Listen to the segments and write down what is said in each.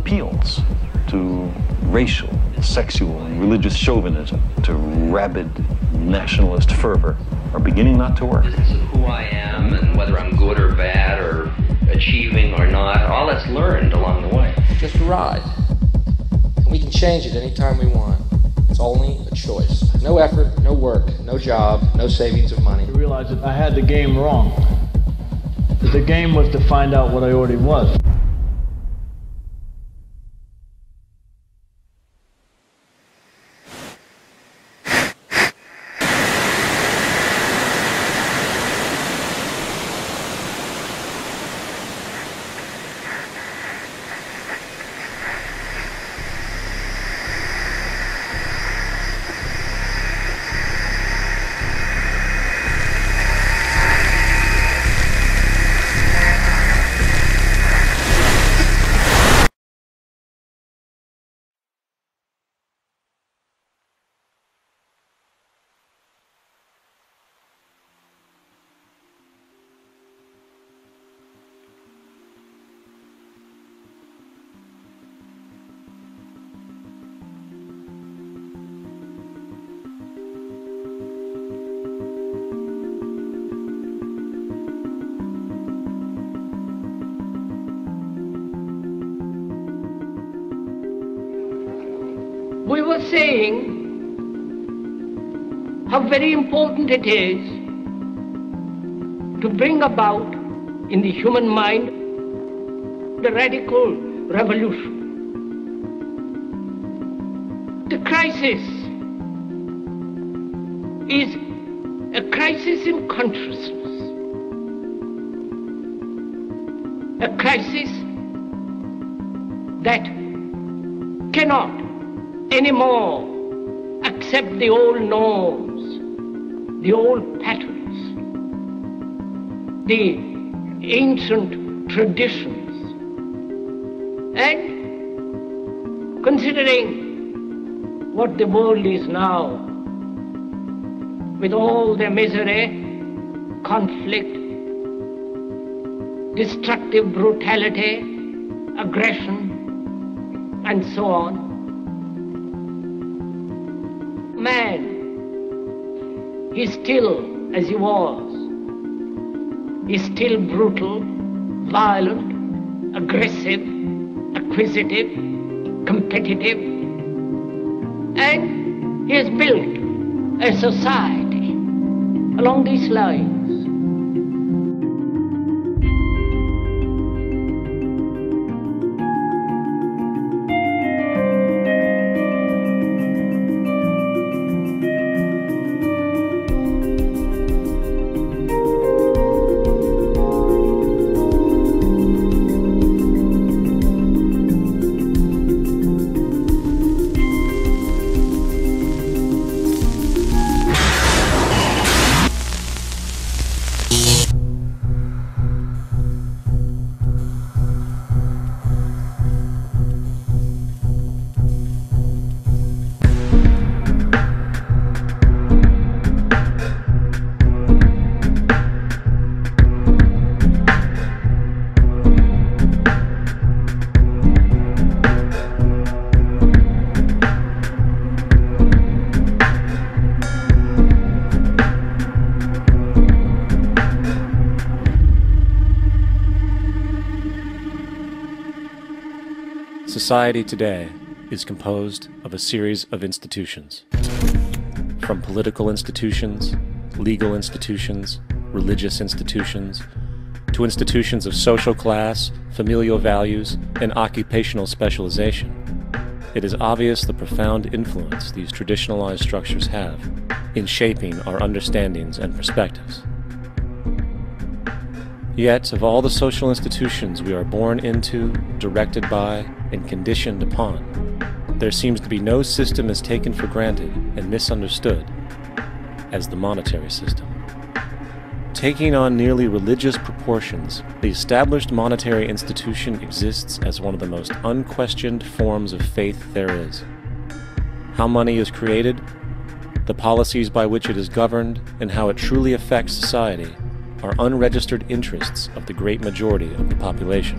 appeals to racial, sexual, and religious chauvinism, to rabid nationalist fervor, are beginning not to work. This is who I am and whether I'm good or bad or achieving or not, all that's learned along the way. Just a ride. We can change it anytime we want. It's only a choice. No effort, no work, no job, no savings of money. I realized that I had the game wrong. That the game was to find out what I already was. We were saying how very important it is to bring about in the human mind the radical revolution. The crisis is a crisis in consciousness, a crisis that cannot anymore accept the old norms, the old patterns, the ancient traditions. And considering what the world is now, with all their misery, conflict, destructive brutality, aggression, and so on, man is still as he was. He's still brutal, violent, aggressive, acquisitive, competitive, and he has built a society along these lines. Society today is composed of a series of institutions. From political institutions, legal institutions, religious institutions, to institutions of social class, familial values, and occupational specialization. It is obvious the profound influence these traditionalized structures have in shaping our understandings and perspectives. Yet, of all the social institutions we are born into, directed by, and conditioned upon, there seems to be no system as taken for granted and misunderstood as the monetary system. Taking on nearly religious proportions, the established monetary institution exists as one of the most unquestioned forms of faith there is. How money is created, the policies by which it is governed, and how it truly affects society are unregistered interests of the great majority of the population.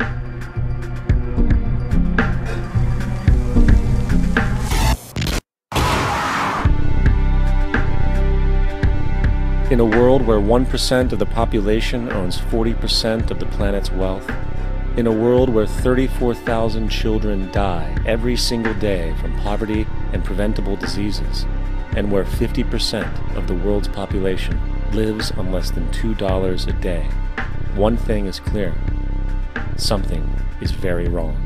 In a world where 1% of the population owns 40% of the planet's wealth, in a world where 34,000 children die every single day from poverty and preventable diseases, and where 50% of the world's population lives on less than $2 a day, one thing is clear: something is very wrong.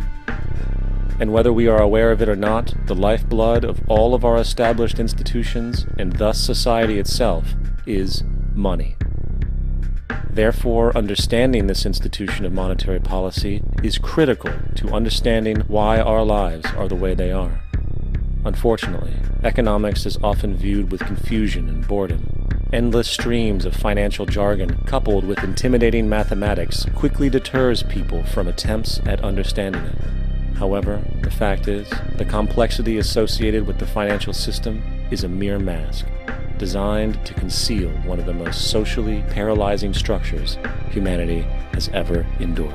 And whether we are aware of it or not, the lifeblood of all of our established institutions, and thus society itself, is money. Therefore, understanding this institution of monetary policy is critical to understanding why our lives are the way they are. Unfortunately, economics is often viewed with confusion and boredom. Endless streams of financial jargon coupled with intimidating mathematics quickly deters people from attempts at understanding it. However, the fact is, the complexity associated with the financial system is a mere mask, designed to conceal one of the most socially paralyzing structures humanity has ever endured.